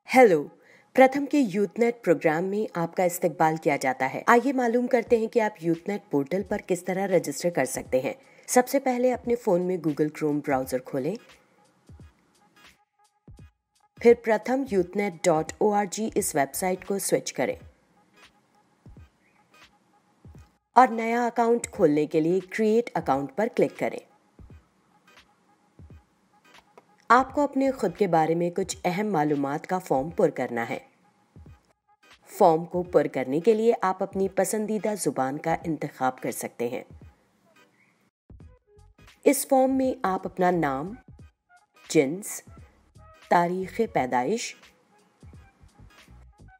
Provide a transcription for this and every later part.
Hello. प्रथम के यूथनेट programme में आपका इस्तकबाल किया जाता है। आइए मालूम करते हैं कि आप यूथनेट पोर्टल पर किस तरह रजिस्टर कर सकते हैं। सबसे पहले अपने फ़ोन में गूगल क्रोम ब्राउज़र खोलें। फिर प्रथम youthnet.org इस वेबसाइट को स्विच करें और नया अकाउंट खोलने के लिए क्रिएट अकाउंट पर क्लिक करें। आपको अपने खुद के बारे में कुछ अहम मालूमात का फॉर्म पुर करना है। फॉर्म को पुर करने के लिए आप अपनी पसंदीदा जुबान का इंतखाब कर सकते हैं। इस फॉर्म में आप अपना नाम, जिन्स, तारीख पैदाइश,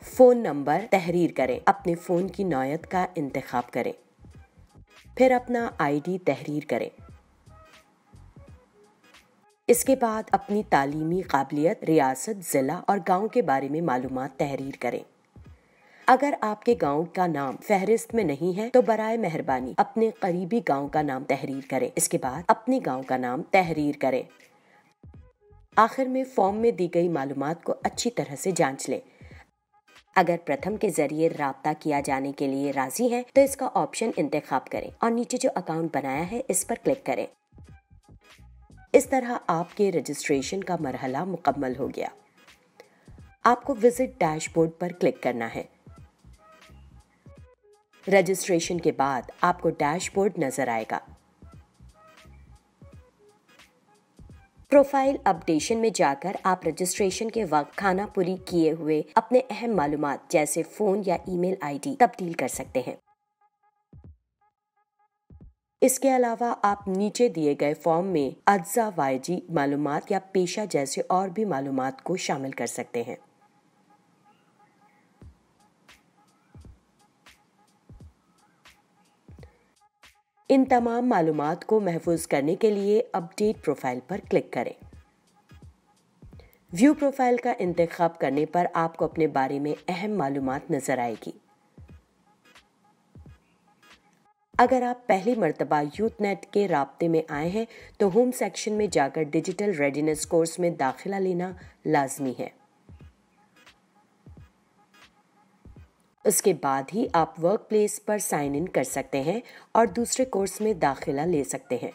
फ़ोन नंबर तहरीर करें। अपने फ़ोन की नौयत का इंतखाब करें। फिर अपना आईडी तहरीर करें। इसके बाद अपनी तालीमी काबिलियत, रियासत, ज़िला और गांव के बारे में मालूमात तहरीर करें। अगर आपके गांव का नाम फहरिस्त में नहीं है तो बराए मेहरबानी अपने करीबी गांव का नाम तहरीर करें। इसके बाद अपने गांव का नाम तहरीर करें। आखिर में फॉर्म में दी गई मालूमात को अच्छी तरह से जांच लें। अगर प्रथम के जरिए राब्ता किया जाने के लिए राजी हैं तो इसका ऑप्शन इंतखाब करें और नीचे जो अकाउंट बनाया है इस पर क्लिक करें। इस तरह आपके रजिस्ट्रेशन का मरहला मुकम्मल हो गया। आपको विजिट डैशबोर्ड पर क्लिक करना है। रजिस्ट्रेशन के बाद आपको डैशबोर्ड नजर आएगा। प्रोफाइल अपडेशन में जाकर आप रजिस्ट्रेशन के वक्त खाना पूरी किए हुए अपने अहम मालूमात जैसे फ़ोन या ईमेल आईडी तब्दील कर सकते हैं। इसके अलावा आप नीचे दिए गए फॉर्म में अज्जा वायजी मालूमात या पेशा जैसे और भी मालूमात को शामिल कर सकते हैं। इन तमाम मालूमात को महफूज करने के लिए अपडेट प्रोफाइल पर क्लिक करें। व्यू प्रोफाइल का इंतखाब करने पर आपको अपने बारे में अहम मालूमात नजर आएगी। अगर आप पहली मर्तबा यूथनेट के राब्ते में आए हैं तो होम सेक्शन में जाकर डिजिटल रेडीनेस कोर्स में दाखिला लेना लाजमी है। उसके बाद ही आप वर्क प्लेस पर साइन इन कर सकते हैं और दूसरे कोर्स में दाखिला ले सकते हैं।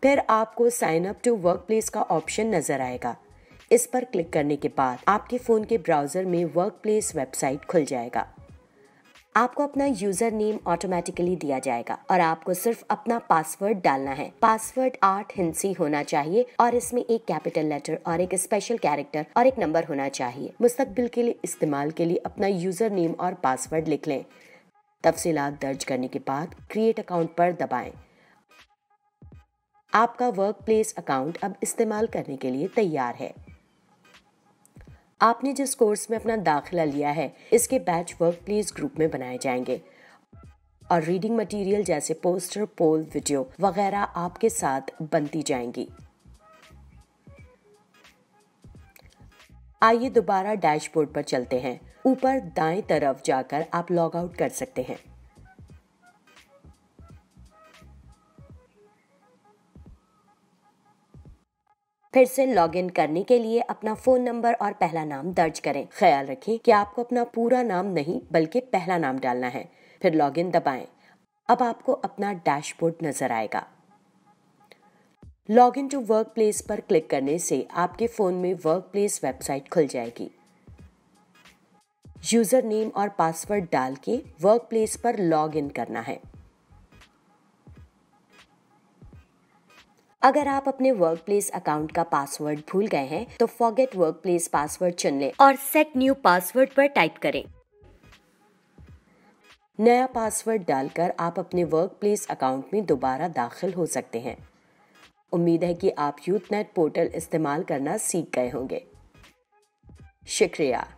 फिर आपको sign up to work place का ऑप्शन नजर आएगा। इस पर क्लिक करने के बाद आपके फ़ोन के ब्राउज़र में वर्क प्लेस वेबसाइट खुल जाएगा। आपको अपना यूज़र नेम ऑटोमेटिकली दिया जाएगा और आपको सिर्फ अपना पासवर्ड डालना है। पासवर्ड 8 हिंसी होना चाहिए और इसमें एक कैपिटल लेटर और एक स्पेशल कैरेक्टर और एक नंबर होना चाहिए। मुस्तकबिल के लिए इस्तेमाल के लिए अपना यूज़र नेम और पासवर्ड लिख लें। तफसीलात दर्ज करने के बाद क्रिएट अकाउंट पर दबाएं। आपका वर्क प्लेस अकाउंट अब इस्तेमाल करने के लिए तैयार है। आपने जिस कोर्स में अपना दाखिला लिया है इसके बैच वर्क प्लेस ग्रुप में बनाए जाएंगे और रीडिंग मटेरियल जैसे पोस्टर, पोल, वीडियो वगैरह आपके साथ बनती जाएंगी। आइए दोबारा डैशबोर्ड पर चलते हैं। ऊपर दाएं तरफ जाकर आप लॉग आउट कर सकते हैं। फिर से लॉगिन करने के लिए अपना फ़ोन नंबर और पहला नाम दर्ज करें। ख्याल रखें कि आपको अपना पूरा नाम नहीं बल्कि पहला नाम डालना है। फिर लॉगिन दबाएं। अब आपको अपना डैशबोर्ड नजर आएगा। लॉगिन टू वर्क प्लेस पर क्लिक करने से आपके फ़ोन में वर्क प्लेस वेबसाइट खुल जाएगी। यूज़र नेम और पासवर्ड डाल के वर्क प्लेस पर लॉग इन करना है। अगर आप अपने वर्क प्लेस अकाउंट का पासवर्ड भूल गए हैं तो फॉरगेट वर्क प्लेस पासवर्ड चुन लें और सेट न्यू पासवर्ड पर टाइप करें। नया पासवर्ड डालकर आप अपने वर्क प्लेस अकाउंट में दोबारा दाखिल हो सकते हैं। उम्मीद है कि आप यूथनेट पोर्टल इस्तेमाल करना सीख गए होंगे। शुक्रिया।